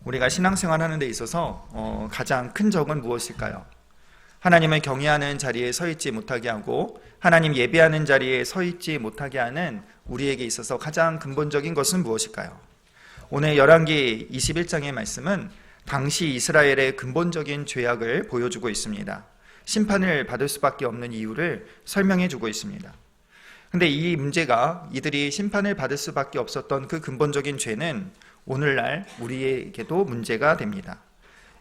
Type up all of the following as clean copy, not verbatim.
우리가 신앙생활하는 데 있어서 가장 큰 적은 무엇일까요? 하나님을 경외하는 자리에 서 있지 못하게 하고 하나님 예배하는 자리에 서 있지 못하게 하는 우리에게 있어서 가장 근본적인 것은 무엇일까요? 오늘 열왕기 21장의 말씀은 당시 이스라엘의 근본적인 죄악을 보여주고 있습니다. 심판을 받을 수밖에 없는 이유를 설명해 주고 있습니다. 근데 이 문제가 이들이 심판을 받을 수밖에 없었던 그 근본적인 죄는 오늘날 우리에게도 문제가 됩니다.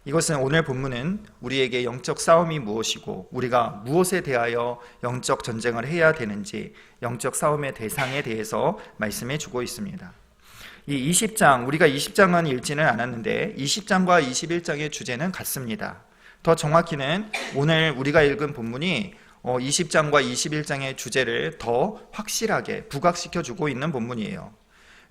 이것은 오늘 본문은 우리에게 영적 싸움이 무엇이고 우리가 무엇에 대하여 영적 전쟁을 해야 되는지 영적 싸움의 대상에 대해서 말씀해 주고 있습니다. 이 20장, 우리가 20장은 읽지는 않았는데 20장과 21장의 주제는 같습니다. 더 정확히는 오늘 우리가 읽은 본문이 20장과 21장의 주제를 더 확실하게 부각시켜주고 있는 본문이에요.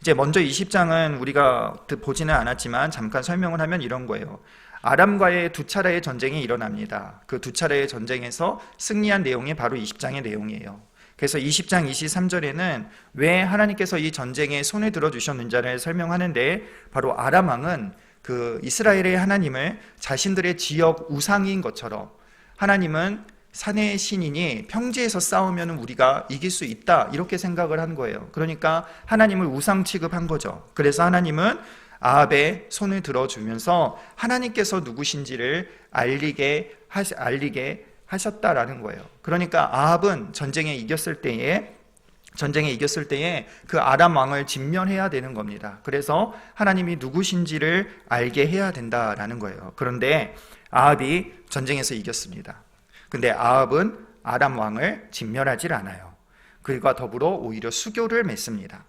이제 먼저 20장은 우리가 보지는 않았지만 잠깐 설명을 하면 이런 거예요. 아람과의 두 차례의 전쟁이 일어납니다. 그 두 차례의 전쟁에서 승리한 내용이 바로 20장의 내용이에요. 그래서 20장 23절에는 왜 하나님께서 이 전쟁에 손을 들어주셨는지를 설명하는데 바로 아람 왕은 그 이스라엘의 하나님을 자신들의 지역 우상인 것처럼 하나님은 산의 신이니 평지에서 싸우면 우리가 이길 수 있다 이렇게 생각을 한 거예요. 그러니까 하나님을 우상 취급한 거죠. 그래서 하나님은 아합의 손을 들어주면서 하나님께서 누구신지를 알리게 하셨다라는 거예요. 그러니까 아합은 전쟁에 이겼을 때에 그 아람 왕을 진멸해야 되는 겁니다. 그래서 하나님이 누구신지를 알게 해야 된다라는 거예요. 그런데 아합이 전쟁에서 이겼습니다. 근데 아합은 아람 왕을 진멸하지 않아요. 그와 더불어 오히려 수교를 맺습니다.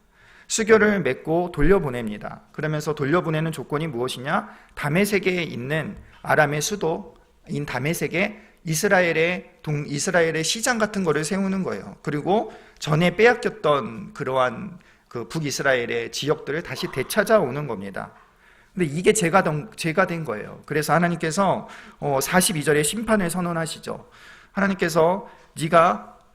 수교를 맺고 돌려보냅니다. 그러면서 돌려보내는 조건이 무엇이냐? 다메섹에 있는 아람의 수도인 다메섹에 이스라엘의 시장 같은 거를 세우는 거예요. 그리고 전에 빼앗겼던 그러한 그 북이스라엘의 지역들을 다시 되찾아오는 겁니다. 근데 이게 죄가 된 거예요. 그래서 하나님께서 42절에 심판을 선언하시죠. 하나님께서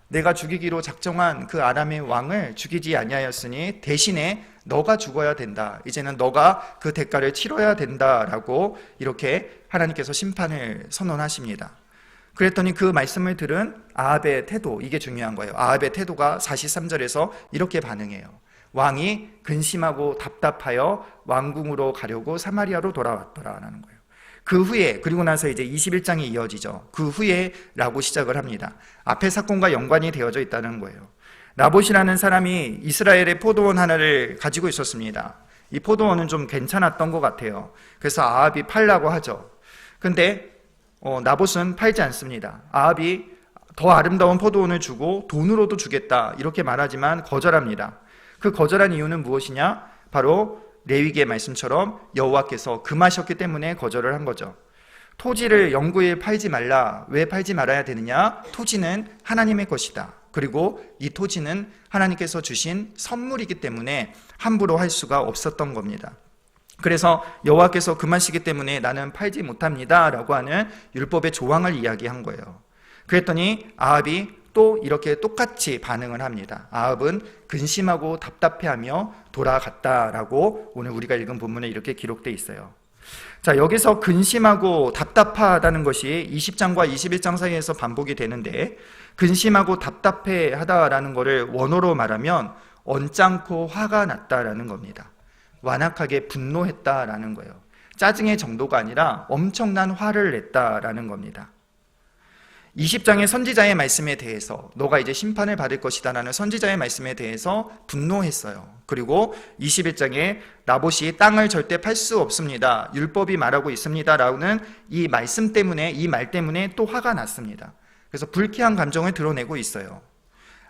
내가 죽이기로 작정한 그 아람의 왕을 죽이지 아니하였으니 대신에 너가 죽어야 된다. 이제는 너가 그 대가를 치러야 된다라고 이렇게 하나님께서 심판을 선언하십니다. 그랬더니 그 말씀을 들은 아합의 태도, 이게 중요한 거예요. 아합의 태도가 43절에서 이렇게 반응해요. 왕이 근심하고 답답하여 왕궁으로 가려고 사마리아로 돌아왔더라라는 거예요. 그 후에, 그리고 나서 이제 21장이 이어지죠. 그 후에 라고 시작을 합니다. 앞의 사건과 연관이 되어져 있다는 거예요. 나봇이라는 사람이 이스라엘의 포도원 하나를 가지고 있었습니다. 이 포도원은 좀 괜찮았던 것 같아요. 그래서 아합이 팔라고 하죠. 근데 나봇은 팔지 않습니다. 아합이 더 아름다운 포도원을 주고 돈으로도 주겠다 이렇게 말하지만 거절합니다. 그 거절한 이유는 무엇이냐? 바로 레위기의 말씀처럼 여호와께서 금하셨기 때문에 거절을 한 거죠. 토지를 영구에 팔지 말라. 왜 팔지 말아야 되느냐? 토지는 하나님의 것이다. 그리고 이 토지는 하나님께서 주신 선물이기 때문에 함부로 할 수가 없었던 겁니다. 그래서 여호와께서 금하시기 때문에 나는 팔지 못합니다 라고 하는 율법의 조항을 이야기한 거예요. 그랬더니 아합이 또 이렇게 똑같이 반응을 합니다. 아합은 근심하고 답답해하며 돌아갔다라고 오늘 우리가 읽은 본문에 이렇게 기록되어 있어요. 자, 여기서 근심하고 답답하다는 것이 20장과 21장 사이에서 반복이 되는데 근심하고 답답해하다라는 것을 원어로 말하면 언짢고 화가 났다라는 겁니다. 완악하게 분노했다라는 거예요. 짜증의 정도가 아니라 엄청난 화를 냈다라는 겁니다. 20장의 선지자의 말씀에 대해서 너가 이제 심판을 받을 것이다 라는 선지자의 말씀에 대해서 분노했어요. 그리고 21장에 나봇이 땅을 절대 팔 수 없습니다. 율법이 말하고 있습니다 라는 이 말씀 때문에, 이 말 때문에 또 화가 났습니다. 그래서 불쾌한 감정을 드러내고 있어요.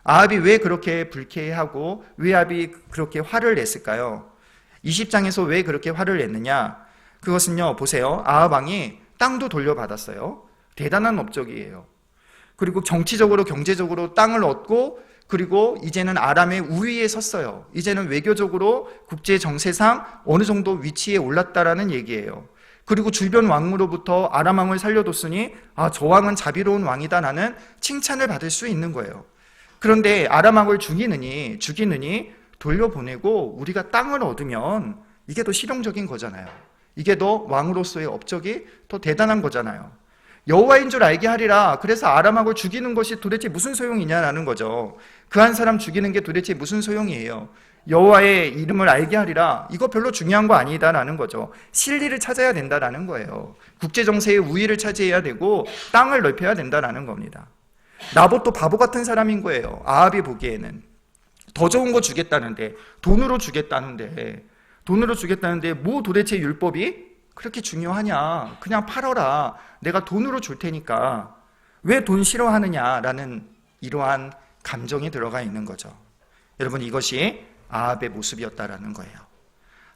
아합이 왜 그렇게 불쾌하고 왜 아합이 그렇게 화를 냈을까요? 20장에서 왜 그렇게 화를 냈느냐? 그것은요, 보세요. 아합 왕이 땅도 돌려받았어요. 대단한 업적이에요. 그리고 정치적으로 경제적으로 땅을 얻고 그리고 이제는 아람의 우위에 섰어요. 이제는 외교적으로 국제 정세상 어느 정도 위치에 올랐다라는 얘기예요. 그리고 주변 왕으로부터 아람 왕을 살려뒀으니 저 왕은 자비로운 왕이다 라는 칭찬을 받을 수 있는 거예요. 그런데 아람 왕을 죽이느니 돌려보내고 우리가 땅을 얻으면 이게 더 실용적인 거잖아요. 이게 더 왕으로서의 업적이 더 대단한 거잖아요. 여호와인 줄 알게 하리라. 그래서 아람왕을 죽이는 것이 도대체 무슨 소용이냐라는 거죠. 그 한 사람 죽이는 게 도대체 무슨 소용이에요? 여호와의 이름을 알게 하리라. 이거 별로 중요한 거 아니다라는 거죠. 진리를 찾아야 된다라는 거예요. 국제 정세의 우위를 차지해야 되고 땅을 넓혀야 된다라는 겁니다. 나봇도 바보 같은 사람인 거예요. 아합이 보기에는 더 좋은 거 주겠다는데, 돈으로 주겠다는데 뭐 도대체 율법이 그렇게 중요하냐? 그냥 팔아라. 내가 돈으로 줄 테니까 왜 돈 싫어하느냐라는 이러한 감정이 들어가 있는 거죠. 여러분, 이것이 아합의 모습이었다라는 거예요.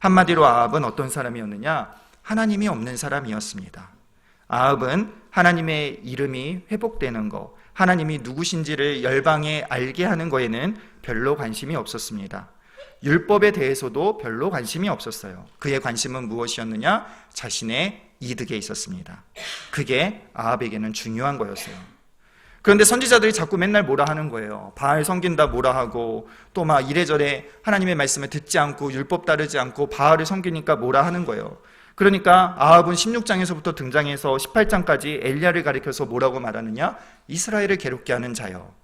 한마디로 아합은 어떤 사람이었느냐? 하나님이 없는 사람이었습니다. 아합은 하나님의 이름이 회복되는 것, 하나님이 누구신지를 열방에 알게 하는 거에는 별로 관심이 없었습니다. 율법에 대해서도 별로 관심이 없었어요. 그의 관심은 무엇이었느냐? 자신의 이득에 있었습니다. 그게 아합에게는 중요한 거였어요. 그런데 선지자들이 자꾸 맨날 뭐라 하는 거예요. 바알 섬긴다 뭐라 하고, 또 막 이래저래 하나님의 말씀을 듣지 않고 율법 따르지 않고 바알을 섬기니까 뭐라 하는 거예요. 그러니까 아합은 16장에서부터 등장해서 18장까지 엘리야를 가리켜서 뭐라고 말하느냐? 이스라엘을 괴롭게 하는 자요.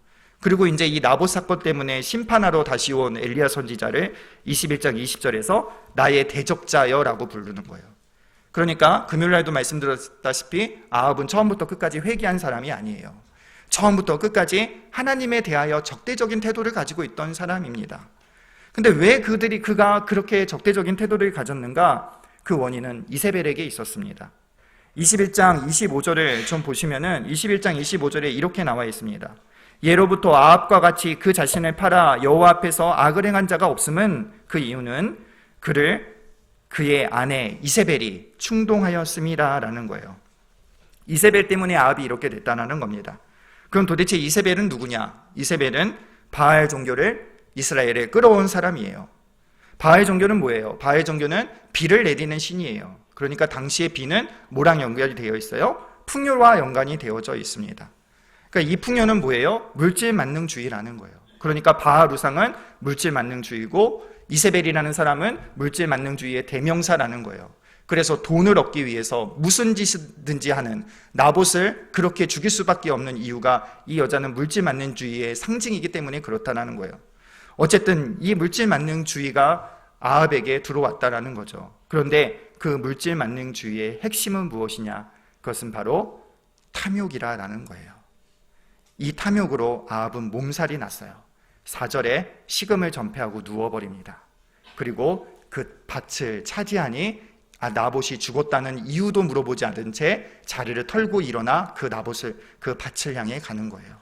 그리고 이제 이 나봇 사건 때문에 심판하러 다시 온 엘리야 선지자를 21장 20절에서 나의 대적자여라고 부르는 거예요. 그러니까 금요일날도 말씀드렸다시피 아합은 처음부터 끝까지 회개한 사람이 아니에요. 처음부터 끝까지 하나님에 대하여 적대적인 태도를 가지고 있던 사람입니다. 근데 왜 그가 그렇게 적대적인 태도를 가졌는가? 그 원인은 이세벨에게 있었습니다. 21장 25절을 좀 보시면은 21장 25절에 이렇게 나와 있습니다. 예로부터 아합과 같이 그 자신을 팔아 여호와 앞에서 악을 행한 자가 없음은 그 이유는 그의 아내 이세벨이 충동하였음이라라는 거예요. 이세벨 때문에 아합이 이렇게 됐다는 겁니다. 그럼 도대체 이세벨은 누구냐? 이세벨은 바알 종교를 이스라엘에 끌어온 사람이에요. 바알 종교는 뭐예요? 바알 종교는 비를 내리는 신이에요. 그러니까 당시의 비는 뭐랑 연결이 되어 있어요? 풍요와 연관이 되어져 있습니다. 그러니까 이 풍요는 뭐예요? 물질 만능주의라는 거예요. 그러니까 바알 우상은 물질 만능주의고 이세벨이라는 사람은 물질 만능주의의 대명사라는 거예요. 그래서 돈을 얻기 위해서 무슨 짓이든지 하는 나봇을 그렇게 죽일 수밖에 없는 이유가 이 여자는 물질 만능주의의 상징이기 때문에 그렇다는 거예요. 어쨌든 이 물질 만능주의가 아합에게 들어왔다라는 거죠. 그런데 그 물질 만능주의의 핵심은 무엇이냐? 그것은 바로 탐욕이라는 거예요. 이 탐욕으로 아합은 몸살이 났어요. 4절에 식음을 전폐하고 누워버립니다. 그리고 그 밭을 차지하니 나봇이 죽었다는 이유도 물어보지 않은 채 자리를 털고 일어나 그 밭을 향해 가는 거예요.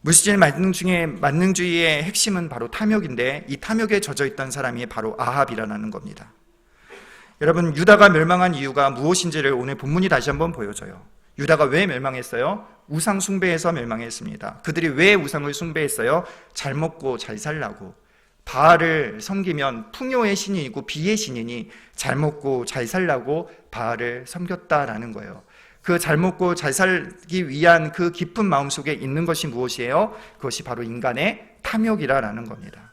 물질 만능주의의 핵심은 바로 탐욕인데 이 탐욕에 젖어 있던 사람이 바로 아합이라는 겁니다. 여러분, 유다가 멸망한 이유가 무엇인지를 오늘 본문이 다시 한번 보여줘요. 유다가 왜 멸망했어요? 우상 숭배해서 멸망했습니다. 그들이 왜 우상을 숭배했어요? 잘 먹고 잘 살라고. 바알을 섬기면 풍요의 신이고 비의 신이니 잘 먹고 잘 살라고 바알을 섬겼다라는 거예요. 그 잘 먹고 잘 살기 위한 그 깊은 마음속에 있는 것이 무엇이에요? 그것이 바로 인간의 탐욕이라는 겁니다.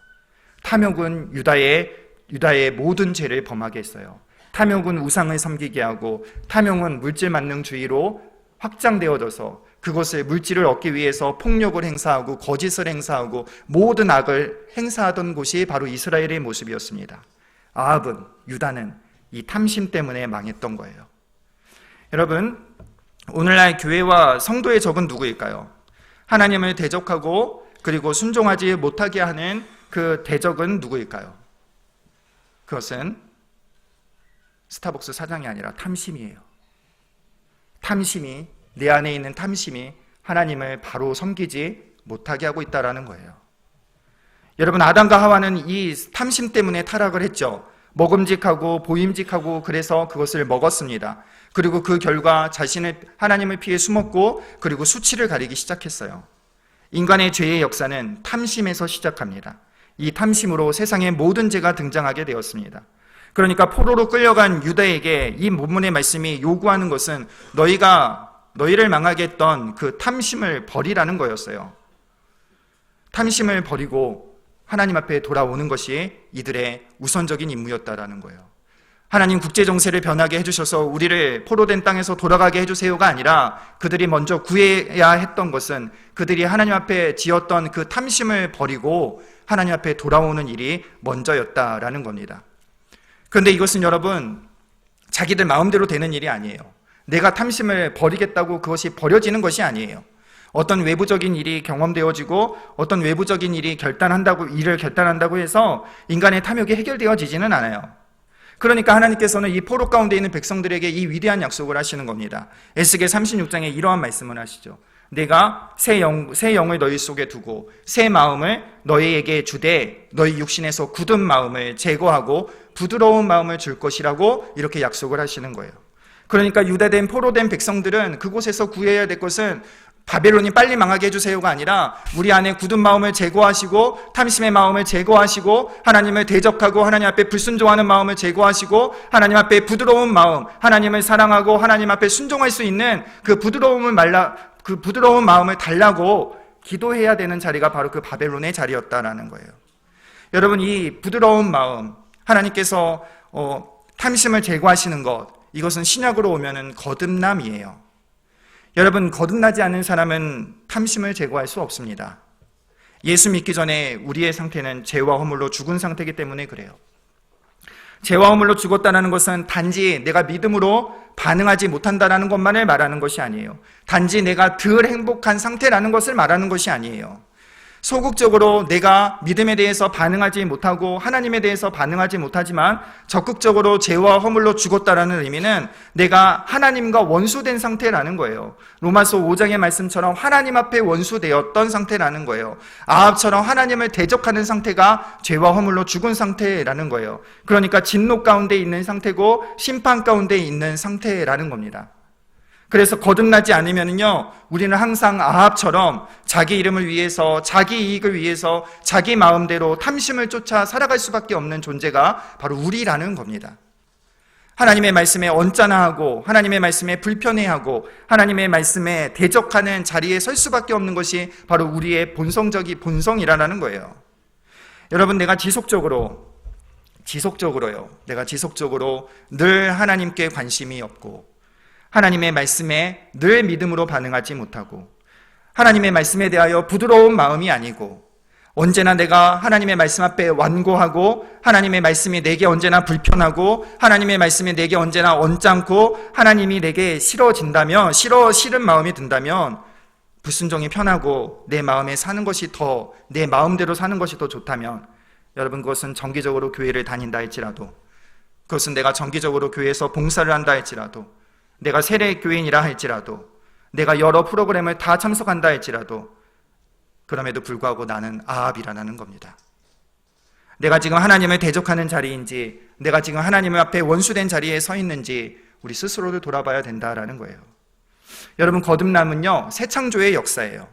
탐욕은 유다의 모든 죄를 범하게 했어요. 탐욕은 우상을 섬기게 하고, 탐욕은 물질 만능주의로 확장되어져서 그것을 물질을 얻기 위해서 폭력을 행사하고 거짓을 행사하고 모든 악을 행사하던 곳이 바로 이스라엘의 모습이었습니다. 아합은, 유다는 이 탐심 때문에 망했던 거예요. 여러분, 오늘날 교회와 성도의 적은 누구일까요? 하나님을 대적하고 그리고 순종하지 못하게 하는 그 대적은 누구일까요? 그것은 스타벅스 사장이 아니라 탐심이에요. 탐심이, 내 안에 있는 탐심이 하나님을 바로 섬기지 못하게 하고 있다는 거예요. 여러분, 아담과 하와는 이 탐심 때문에 타락을 했죠. 먹음직하고 보임직하고 그래서 그것을 먹었습니다. 그리고 그 결과 하나님을 피해 숨었고 그리고 수치를 가리기 시작했어요. 인간의 죄의 역사는 탐심에서 시작합니다. 이 탐심으로 세상의 모든 죄가 등장하게 되었습니다. 그러니까 포로로 끌려간 유다에게 이 본문의 말씀이 요구하는 것은 너희를 망하게 했던 그 탐심을 버리라는 거였어요. 탐심을 버리고 하나님 앞에 돌아오는 것이 이들의 우선적인 임무였다라는 거예요. 하나님 국제 정세를 변하게 해주셔서 우리를 포로된 땅에서 돌아가게 해주세요가 아니라 그들이 먼저 구해야 했던 것은 그들이 하나님 앞에 지었던 그 탐심을 버리고 하나님 앞에 돌아오는 일이 먼저였다라는 겁니다. 그런데 이것은 여러분 자기들 마음대로 되는 일이 아니에요. 내가 탐심을 버리겠다고 그것이 버려지는 것이 아니에요. 어떤 외부적인 일이 경험되어지고 어떤 외부적인 일을 결단한다고 해서 인간의 탐욕이 해결되어지지는 않아요. 그러니까 하나님께서는 이 포로 가운데 있는 백성들에게 이 위대한 약속을 하시는 겁니다. 에스겔 36장에 이러한 말씀을 하시죠. 내가 새 영을 너희 속에 두고 새 마음을 너희에게 주되 너희 육신에서 굳은 마음을 제거하고 부드러운 마음을 줄 것이라고 이렇게 약속을 하시는 거예요. 그러니까 유대된 포로된 백성들은 그곳에서 구해야 될 것은 바벨론이 빨리 망하게 해주세요가 아니라 우리 안에 굳은 마음을 제거하시고 탐심의 마음을 제거하시고 하나님을 대적하고 하나님 앞에 불순종하는 마음을 제거하시고 하나님 앞에 부드러운 마음, 하나님을 사랑하고 하나님 앞에 순종할 수 있는 그 부드러운 마음을 달라고 기도해야 되는 자리가 바로 그 바벨론의 자리였다라는 거예요. 여러분, 이 부드러운 마음, 하나님께서 탐심을 제거하시는 것, 이것은 신약으로 오면은 거듭남이에요. 여러분, 거듭나지 않은 사람은 탐심을 제거할 수 없습니다. 예수 믿기 전에 우리의 상태는 죄와 허물로 죽은 상태이기 때문에 그래요. 죄와 허물로 죽었다는 것은 단지 내가 믿음으로 반응하지 못한다는 것만을 말하는 것이 아니에요. 단지 내가 덜 행복한 상태라는 것을 말하는 것이 아니에요. 소극적으로 내가 믿음에 대해서 반응하지 못하고 하나님에 대해서 반응하지 못하지만 적극적으로 죄와 허물로 죽었다라는 의미는 내가 하나님과 원수된 상태라는 거예요. 로마서 5장의 말씀처럼 하나님 앞에 원수되었던 상태라는 거예요. 아합처럼 하나님을 대적하는 상태가 죄와 허물로 죽은 상태라는 거예요. 그러니까 진노 가운데 있는 상태고 심판 가운데 있는 상태라는 겁니다. 그래서 거듭나지 않으면요, 우리는 항상 아합처럼 자기 이름을 위해서, 자기 이익을 위해서, 자기 마음대로 탐심을 쫓아 살아갈 수밖에 없는 존재가 바로 우리라는 겁니다. 하나님의 말씀에 언짢아하고, 하나님의 말씀에 불편해하고, 하나님의 말씀에 대적하는 자리에 설 수밖에 없는 것이 바로 우리의 본성이라는 거예요. 여러분, 내가 지속적으로요, 내가 지속적으로 늘 하나님께 관심이 없고, 하나님의 말씀에 늘 믿음으로 반응하지 못하고 하나님의 말씀에 대하여 부드러운 마음이 아니고 언제나 내가 하나님의 말씀 앞에 완고하고 하나님의 말씀이 내게 언제나 불편하고 하나님의 말씀이 내게 언제나 언짢고 하나님이 내게 싫어진다면 싫은 마음이 든다면 불순종이 편하고 내 마음에 사는 것이 내 마음대로 사는 것이 더 좋다면 여러분, 그것은 정기적으로 교회를 다닌다 할지라도 그것은 내가 정기적으로 교회에서 봉사를 한다 할지라도 내가 세례교인이라 할지라도 내가 여러 프로그램을 다 참석한다 할지라도 그럼에도 불구하고 나는 아합이라는 겁니다. 내가 지금 하나님을 대적하는 자리인지 내가 지금 하나님 앞에 원수된 자리에 서 있는지 우리 스스로를 돌아봐야 된다라는 거예요. 여러분, 거듭남은요, 새 창조의 역사예요.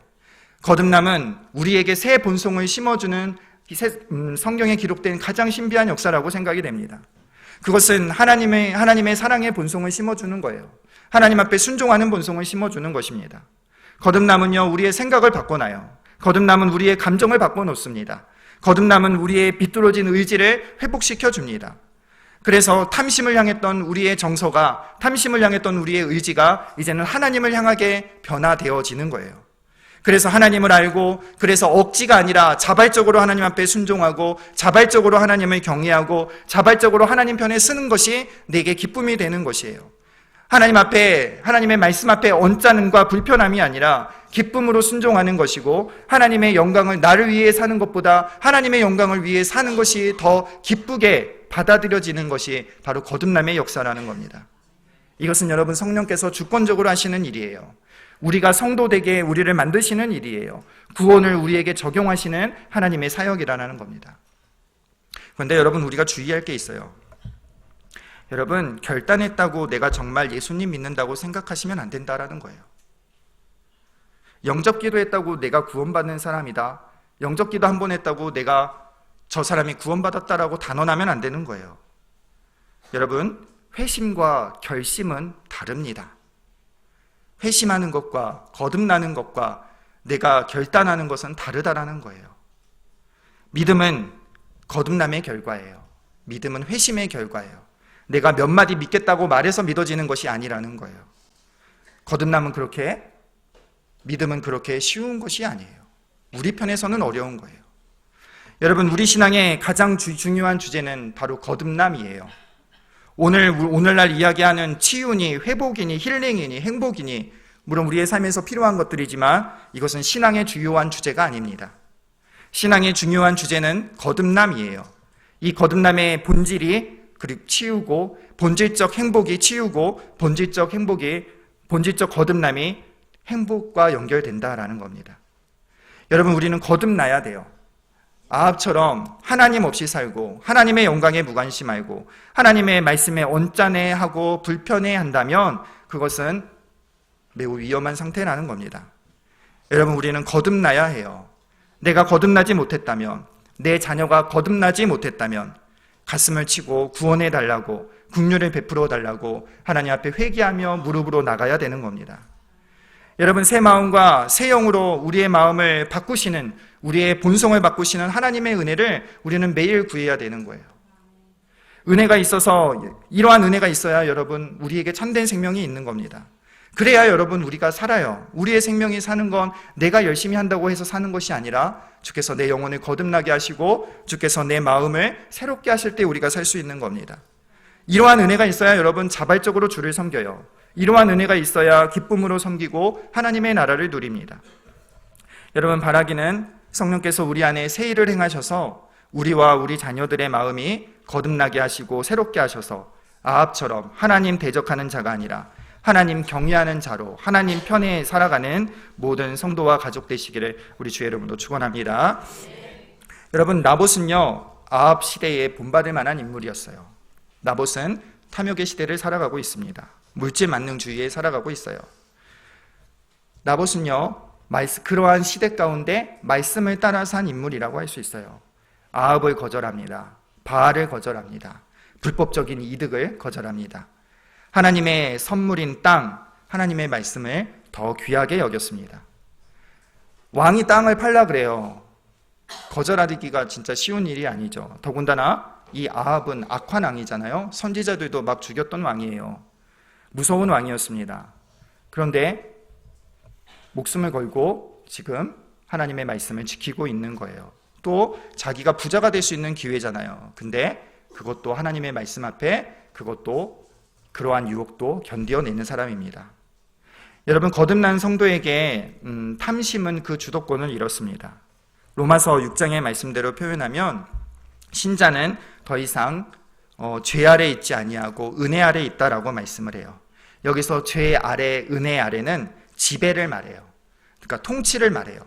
거듭남은 우리에게 새 본성을 심어주는 성경에 기록된 가장 신비한 역사라고 생각이 됩니다. 그것은 하나님의 사랑의 본성을 심어주는 거예요. 하나님 앞에 순종하는 본성을 심어주는 것입니다. 거듭남은요, 우리의 생각을 바꿔놔요. 거듭남은 우리의 감정을 바꿔놓습니다. 거듭남은 우리의 비뚤어진 의지를 회복시켜 줍니다. 그래서 탐심을 향했던 우리의 정서가, 탐심을 향했던 우리의 의지가 이제는 하나님을 향하게 변화되어지는 거예요. 그래서 하나님을 알고, 그래서 억지가 아니라 자발적으로 하나님 앞에 순종하고 자발적으로 하나님을 경외하고 자발적으로 하나님 편에 쓰는 것이 내게 기쁨이 되는 것이에요. 하나님의 말씀 앞에 언짢음과 불편함이 아니라 기쁨으로 순종하는 것이고 하나님의 영광을 나를 위해 사는 것보다 하나님의 영광을 위해 사는 것이 더 기쁘게 받아들여지는 것이 바로 거듭남의 역사라는 겁니다. 이것은 여러분, 성령께서 주권적으로 하시는 일이에요. 우리가 성도되게 우리를 만드시는 일이에요. 구원을 우리에게 적용하시는 하나님의 사역이라는 겁니다. 그런데 여러분, 우리가 주의할 게 있어요. 여러분, 결단했다고 내가 정말 예수님 믿는다고 생각하시면 안 된다라는 거예요. 영접기도 했다고 내가 구원받는 사람이다, 영접기도 한 번 했다고 내가 저 사람이 구원받았다라고 단언하면 안 되는 거예요. 여러분, 회심과 결심은 다릅니다. 회심하는 것과 거듭나는 것과 내가 결단하는 것은 다르다라는 거예요. 믿음은 거듭남의 결과예요. 믿음은 회심의 결과예요. 내가 몇 마디 믿겠다고 말해서 믿어지는 것이 아니라는 거예요. 거듭남은 그렇게, 믿음은 그렇게 쉬운 것이 아니에요. 우리 편에서는 어려운 거예요. 여러분, 우리 신앙의 가장 중요한 주제는 바로 거듭남이에요. 오늘날 이야기하는 치유니, 회복이니, 힐링이니, 행복이니, 물론 우리의 삶에서 필요한 것들이지만 이것은 신앙의 주요한 주제가 아닙니다. 신앙의 중요한 주제는 거듭남이에요. 이 거듭남의 본질이 그리고 치유고, 본질적 행복이 치유고, 본질적 거듭남이 행복과 연결된다라는 겁니다. 여러분, 우리는 거듭나야 돼요. 아합처럼 하나님 없이 살고 하나님의 영광에 무관심하고 하나님의 말씀에 언짢아하고 불편해한다면 그것은 매우 위험한 상태라는 겁니다. 여러분, 우리는 거듭나야 해요. 내가 거듭나지 못했다면, 내 자녀가 거듭나지 못했다면 가슴을 치고 구원해 달라고, 긍휼을 베풀어 달라고 하나님 앞에 회개하며 무릎으로 나가야 되는 겁니다. 여러분, 새 마음과 새 영으로 우리의 마음을 바꾸시는, 우리의 본성을 바꾸시는 하나님의 은혜를 우리는 매일 구해야 되는 거예요. 은혜가 있어서, 이러한 은혜가 있어야 여러분 우리에게 참된 생명이 있는 겁니다. 그래야 여러분 우리가 살아요. 우리의 생명이 사는 건 내가 열심히 한다고 해서 사는 것이 아니라 주께서 내 영혼을 거듭나게 하시고 주께서 내 마음을 새롭게 하실 때 우리가 살 수 있는 겁니다. 이러한 은혜가 있어야 여러분 자발적으로 주를 섬겨요. 이러한 은혜가 있어야 기쁨으로 섬기고 하나님의 나라를 누립니다. 여러분, 바라기는 성령께서 우리 안에 새 일을 행하셔서 우리와 우리 자녀들의 마음이 거듭나게 하시고 새롭게 하셔서 아합처럼 하나님 대적하는 자가 아니라 하나님 경외하는 자로 하나님 편에 살아가는 모든 성도와 가족 되시기를 우리 주 여러분도 축원합니다. 여러분, 나봇은요, 아합 시대에 본받을 만한 인물이었어요. 나봇은 탐욕의 시대를 살아가고 있습니다. 물질 만능주의에 살아가고 있어요. 나봇은요, 그러한 시대 가운데 말씀을 따라 산 인물이라고 할 수 있어요. 아합을 거절합니다. 바알을 거절합니다. 불법적인 이득을 거절합니다. 하나님의 선물인 땅, 하나님의 말씀을 더 귀하게 여겼습니다. 왕이 땅을 팔라 그래요. 거절하기가 진짜 쉬운 일이 아니죠. 더군다나 이 아합은 악한 왕이잖아요. 선지자들도 막 죽였던 왕이에요. 무서운 왕이었습니다. 그런데 목숨을 걸고 지금 하나님의 말씀을 지키고 있는 거예요. 또 자기가 부자가 될 수 있는 기회잖아요. 근데 그것도 하나님의 말씀 앞에 그것도 그러한 유혹도 견뎌내는 사람입니다. 여러분, 거듭난 성도에게 탐심은 그 주도권을 잃었습니다. 로마서 6장의 말씀대로 표현하면 신자는 더 이상 죄 아래 있지 아니하고 은혜 아래 있다라고 말씀을 해요. 여기서 죄 아래, 은혜 아래는 지배를 말해요. 그러니까 통치를 말해요.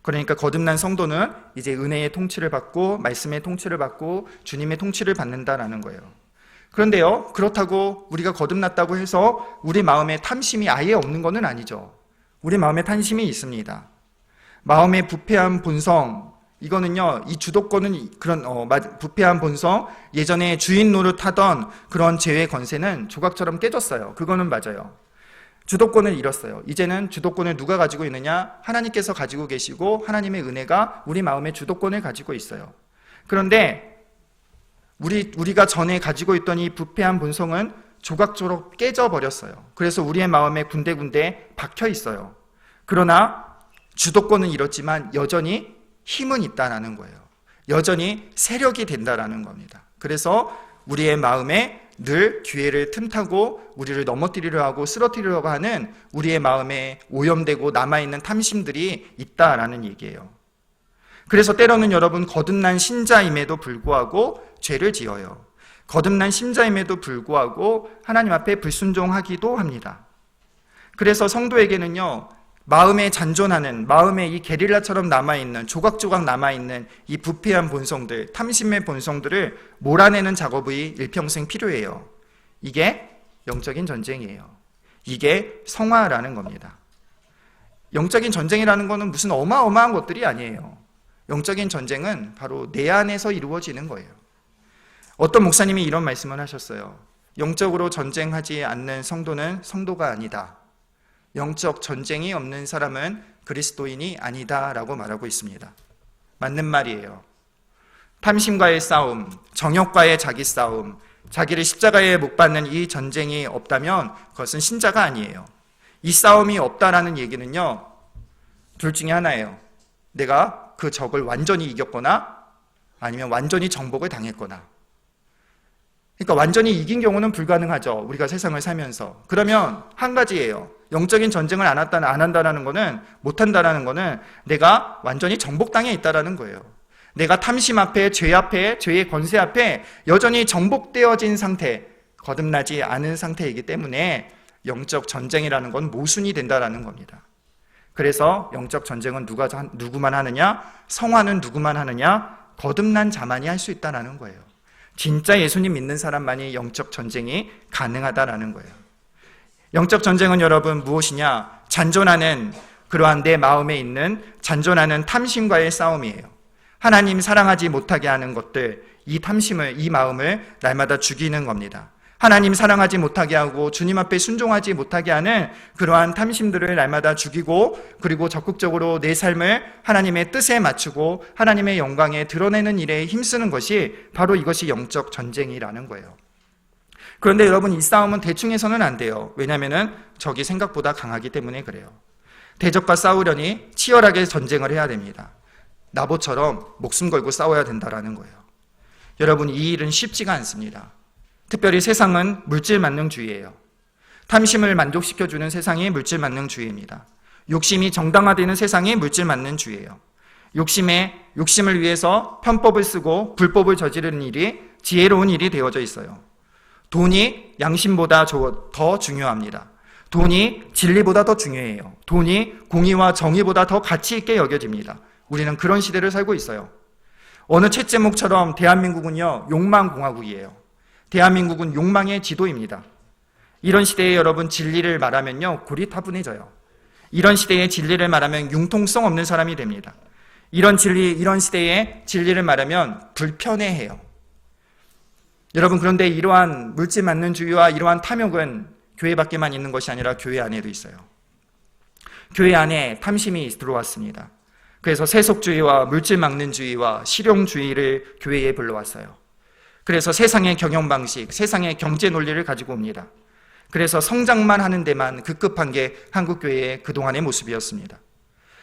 그러니까 거듭난 성도는 이제 은혜의 통치를 받고 말씀의 통치를 받고 주님의 통치를 받는다라는 거예요. 그런데요, 그렇다고 우리가 거듭났다고 해서 우리 마음에 탐심이 아예 없는 것은 아니죠. 우리 마음에 탐심이 있습니다. 마음의 부패한 본성, 이거는요, 이 주도권은 그런 부패한 본성, 예전에 주인 노릇하던 그런 죄의 권세는 조각처럼 깨졌어요. 그거는 맞아요. 주도권을 잃었어요. 이제는 주도권을 누가 가지고 있느냐? 하나님께서 가지고 계시고 하나님의 은혜가 우리 마음의 주도권을 가지고 있어요. 그런데 우리가 전에 가지고 있던 이 부패한 본성은 조각조각 깨져버렸어요. 그래서 우리의 마음에 군데군데 박혀 있어요. 그러나 주도권은 잃었지만 여전히 힘은 있다라는 거예요. 여전히 세력이 된다라는 겁니다. 그래서 우리의 마음에 늘 기회를 틈타고 우리를 넘어뜨리려 하고 쓰러뜨리려고 하는 우리의 마음에 오염되고 남아있는 탐심들이 있다라는 얘기예요. 그래서 때로는 여러분, 거듭난 신자임에도 불구하고 죄를 지어요. 거듭난 신자임에도 불구하고 하나님 앞에 불순종하기도 합니다. 그래서 성도에게는요, 마음에 잔존하는, 마음에 이 게릴라처럼 남아있는, 조각조각 남아있는 이 부패한 본성들, 탐심의 본성들을 몰아내는 작업이 일평생 필요해요. 이게 영적인 전쟁이에요. 이게 성화라는 겁니다. 영적인 전쟁이라는 것은 무슨 어마어마한 것들이 아니에요. 영적인 전쟁은 바로 내 안에서 이루어지는 거예요. 어떤 목사님이 이런 말씀을 하셨어요. 영적으로 전쟁하지 않는 성도는 성도가 아니다. 영적 전쟁이 없는 사람은 그리스도인이 아니다 라고 말하고 있습니다. 맞는 말이에요. 탐심과의 싸움, 정욕과의 자기 싸움, 자기를 십자가에 못 박는 이 전쟁이 없다면 그것은 신자가 아니에요. 이 싸움이 없다라는 얘기는요, 둘 중에 하나예요. 내가 그 적을 완전히 이겼거나 아니면 완전히 정복을 당했거나. 그러니까 완전히 이긴 경우는 불가능하죠. 우리가 세상을 살면서. 그러면 한 가지예요. 영적인 전쟁을 안 한다라는 거는, 못 한다라는 거는 내가 완전히 정복당해 있다라는 거예요. 내가 탐심 앞에, 죄의 권세 앞에 여전히 정복되어진 상태, 거듭나지 않은 상태이기 때문에 영적 전쟁이라는 건 모순이 된다라는 겁니다. 그래서 영적 전쟁은 누구만 하느냐? 성화는 누구만 하느냐? 거듭난 자만이 할 수 있다라는 거예요. 진짜 예수님 믿는 사람만이 영적 전쟁이 가능하다라는 거예요. 영적 전쟁은 여러분 무엇이냐? 잔존하는, 그러한 내 마음에 있는 잔존하는 탐심과의 싸움이에요. 하나님 사랑하지 못하게 하는 것들, 이 탐심을, 이 마음을 날마다 죽이는 겁니다. 하나님 사랑하지 못하게 하고 주님 앞에 순종하지 못하게 하는 그러한 탐심들을 날마다 죽이고, 그리고 적극적으로 내 삶을 하나님의 뜻에 맞추고 하나님의 영광에 드러내는 일에 힘쓰는 것이 바로 이것이 영적 전쟁이라는 거예요. 그런데 여러분, 이 싸움은 대충 해서는 안 돼요. 왜냐하면 적이 생각보다 강하기 때문에 그래요. 대적과 싸우려니 치열하게 전쟁을 해야 됩니다. 나보처럼 목숨 걸고 싸워야 된다라는 거예요. 여러분, 이 일은 쉽지가 않습니다. 특별히 세상은 물질 만능주의예요. 탐심을 만족시켜주는 세상이 물질 만능주의입니다. 욕심이 정당화되는 세상이 물질 만능주의예요. 욕심을 위해서 편법을 쓰고 불법을 저지르는 일이 지혜로운 일이 되어져 있어요. 돈이 양심보다 더 중요합니다. 돈이 진리보다 더 중요해요. 돈이 공의와 정의보다 더 가치 있게 여겨집니다. 우리는 그런 시대를 살고 있어요. 어느 책 제목처럼 대한민국은요, 욕망공화국이에요. 대한민국은 욕망의 지도입니다. 이런 시대에 여러분, 진리를 말하면요, 고리타분해져요. 이런 시대에 진리를 말하면 융통성 없는 사람이 됩니다. 이런 시대에 진리를 말하면 불편해해요. 여러분, 그런데 이러한 물질 만능주의와 이러한 탐욕은 교회 밖에만 있는 것이 아니라 교회 안에도 있어요. 교회 안에 탐심이 들어왔습니다. 그래서 세속주의와 물질 만능주의와 실용주의를 교회에 불러왔어요. 그래서 세상의 경영 방식, 세상의 경제 논리를 가지고 옵니다. 그래서 성장만 하는 데만 급급한 게 한국교회의 그동안의 모습이었습니다.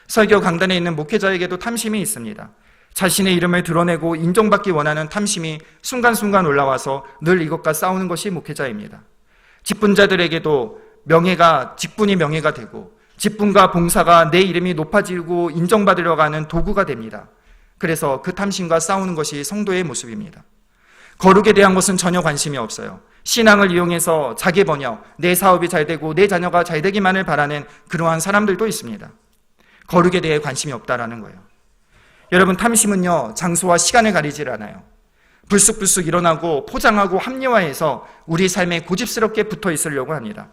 설교 강단에 있는 목회자에게도 탐심이 있습니다. 자신의 이름을 드러내고 인정받기 원하는 탐심이 순간순간 올라와서 늘 이것과 싸우는 것이 목회자입니다. 직분자들에게도 직분이 명예가 되고, 직분과 봉사가 내 이름이 높아지고 인정받으려고 하는 도구가 됩니다. 그래서 그 탐심과 싸우는 것이 성도의 모습입니다. 거룩에 대한 것은 전혀 관심이 없어요. 신앙을 이용해서 자기 번역, 내 사업이 잘 되고 내 자녀가 잘 되기만을 바라는 그러한 사람들도 있습니다. 거룩에 대해 관심이 없다라는 거예요. 여러분, 탐심은요, 장소와 시간을 가리질 않아요. 불쑥불쑥 일어나고 포장하고 합리화해서 우리 삶에 고집스럽게 붙어 있으려고 합니다.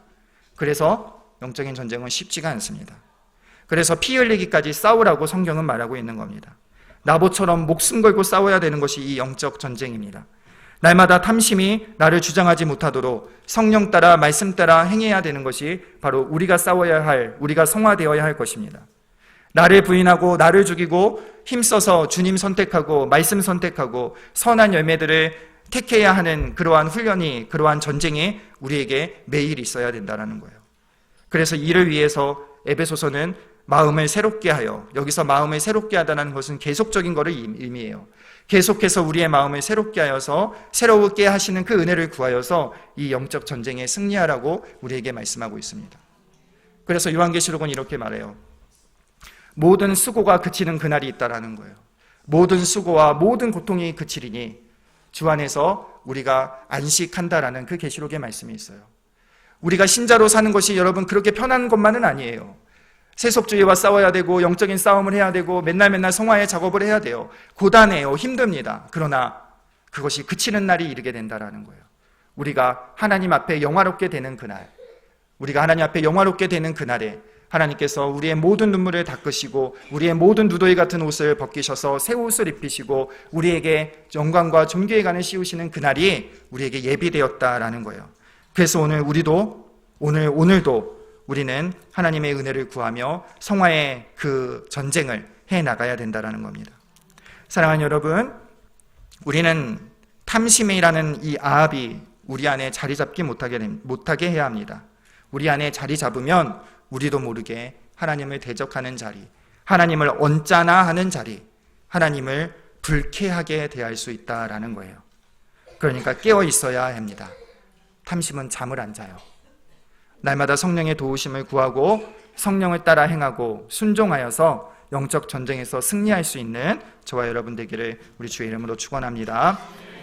그래서 영적인 전쟁은 쉽지가 않습니다. 그래서 피 흘리기까지 싸우라고 성경은 말하고 있는 겁니다. 나보처럼 목숨 걸고 싸워야 되는 것이 이 영적 전쟁입니다. 날마다 탐심이 나를 주장하지 못하도록 성령 따라 말씀 따라 행해야 되는 것이 바로 우리가 싸워야 할, 우리가 성화되어야 할 것입니다. 나를 부인하고 나를 죽이고 힘써서 주님 선택하고 말씀 선택하고 선한 열매들을 택해야 하는 그러한 훈련이, 그러한 전쟁이 우리에게 매일 있어야 된다는 거예요. 그래서 이를 위해서 에베소서는 마음을 새롭게 하여, 여기서 마음을 새롭게 하다는 것은 계속적인 것을 의미해요. 계속해서 우리의 마음을 새롭게 하여서 새롭게 하시는 그 은혜를 구하여서 이 영적 전쟁에 승리하라고 우리에게 말씀하고 있습니다. 그래서 요한계시록은 이렇게 말해요. 모든 수고가 그치는 그날이 있다라는 거예요. 모든 수고와 모든 고통이 그치리니 주 안에서 우리가 안식한다라는 그 계시록의 말씀이 있어요. 우리가 신자로 사는 것이 여러분 그렇게 편한 것만은 아니에요. 세속주의와 싸워야 되고 영적인 싸움을 해야 되고 맨날 성화의 작업을 해야 돼요. 고단해요. 힘듭니다. 그러나 그것이 그치는 날이 이르게 된다라는 거예요. 우리가 하나님 앞에 영화롭게 되는 그날, 우리가 하나님 앞에 영화롭게 되는 그날에 하나님께서 우리의 모든 눈물을 닦으시고 우리의 모든 누더기 같은 옷을 벗기셔서 새 옷을 입히시고 우리에게 영광과 존귀의 간을 씌우시는 그날이 우리에게 예비되었다라는 거예요. 그래서 오늘도 우리는 하나님의 은혜를 구하며 성화의 그 전쟁을 해나가야 된다는 겁니다. 사랑하는 여러분, 우리는 탐심이라는 이 아합이 우리 안에 자리 잡지 못하게 해야 합니다. 우리 안에 자리 잡으면 우리도 모르게 하나님을 대적하는 자리, 하나님을 언짢아 하는 자리, 하나님을 불쾌하게 대할 수 있다라는 거예요. 그러니까 깨어 있어야 합니다. 탐심은 잠을 안 자요. 날마다 성령의 도우심을 구하고 성령을 따라 행하고 순종하여서 영적 전쟁에서 승리할 수 있는 저와 여러분 되기를 우리 주의 이름으로 축원합니다.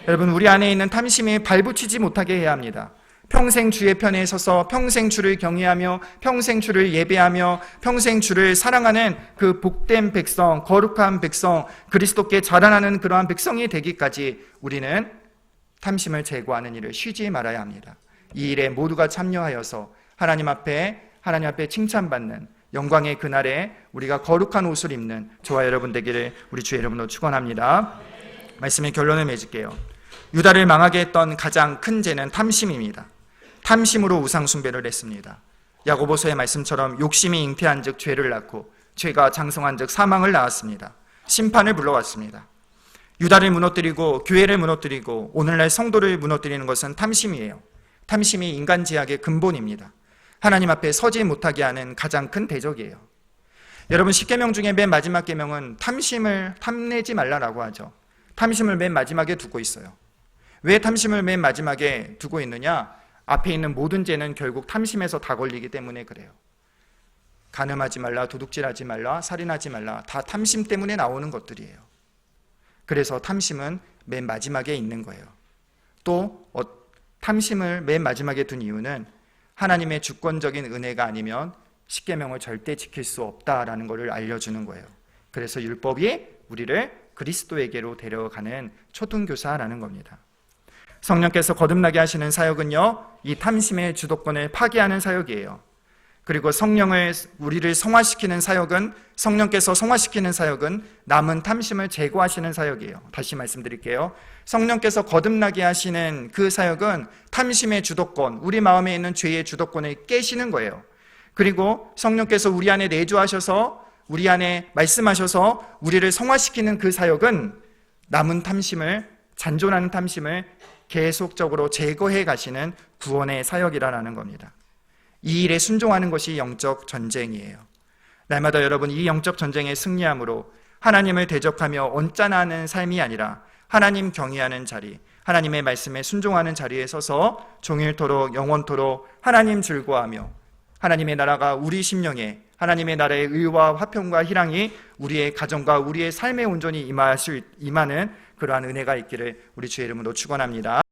여러분, 우리 안에 있는 탐심이 발붙이지 못하게 해야 합니다. 평생 주의 편에 서서 평생 주를 경외하며 평생 주를 예배하며 평생 주를 사랑하는 그 복된 백성, 거룩한 백성, 그리스도께 자라나는 그러한 백성이 되기까지 우리는 탐심을 제거하는 일을 쉬지 말아야 합니다. 이 일에 모두가 참여하여서 하나님 앞에 칭찬받는 영광의 그날에 우리가 거룩한 옷을 입는 저와 여러분 되기를 우리 주의 이름으로 축원합니다. 말씀의 결론을 맺을게요. 유다를 망하게 했던 가장 큰 죄는 탐심입니다. 탐심으로 우상 숭배를 했습니다. 야고보서의 말씀처럼 욕심이 잉태한즉 죄를 낳고 죄가 장성한즉 사망을 낳았습니다. 심판을 불러왔습니다. 유다를 무너뜨리고 교회를 무너뜨리고 오늘날 성도를 무너뜨리는 것은 탐심이에요. 탐심이 인간 죄악의 근본입니다. 하나님 앞에 서지 못하게 하는 가장 큰 대적이에요. 여러분, 10계명 중에 맨 마지막 계명은 탐심을 탐내지 말라라고 하죠. 탐심을 맨 마지막에 두고 있어요. 왜 탐심을 맨 마지막에 두고 있느냐? 앞에 있는 모든 죄는 결국 탐심에서 다 걸리기 때문에 그래요. 간음하지 말라, 도둑질하지 말라, 살인하지 말라, 다 탐심 때문에 나오는 것들이에요. 그래서 탐심은 맨 마지막에 있는 거예요. 또 탐심을 맨 마지막에 둔 이유는 하나님의 주권적인 은혜가 아니면 10계명을 절대 지킬 수 없다라는 것을 알려주는 거예요. 그래서 율법이 우리를 그리스도에게로 데려가는 초등교사라는 겁니다. 성령께서 거듭나게 하시는 사역은요, 이 탐심의 주도권을 파괴하는 사역이에요. 그리고 우리를 성화시키는 사역은, 성령께서 성화시키는 사역은 남은 탐심을 제거하시는 사역이에요. 다시 말씀드릴게요. 성령께서 거듭나게 하시는 그 사역은 탐심의 주도권, 우리 마음에 있는 죄의 주도권을 깨시는 거예요. 그리고 성령께서 우리 안에 내주하셔서 우리 안에 말씀하셔서 우리를 성화시키는 그 사역은 남은 탐심을, 잔존하는 탐심을 계속적으로 제거해 가시는 구원의 사역이라는 겁니다. 이 일에 순종하는 것이 영적 전쟁이에요. 날마다 여러분, 이 영적 전쟁에 승리함으로 하나님을 대적하며 언짢아하는 삶이 아니라 하나님 경외하는 자리, 하나님의 말씀에 순종하는 자리에 서서 종일토록 영원토록 하나님 즐거워하며 하나님의 나라가 우리 심령에, 하나님의 나라의 의와 화평과 희랑이 우리의 가정과 우리의 삶에 온전히 임하는 그러한 은혜가 있기를 우리 주의 이름으로 축원합니다.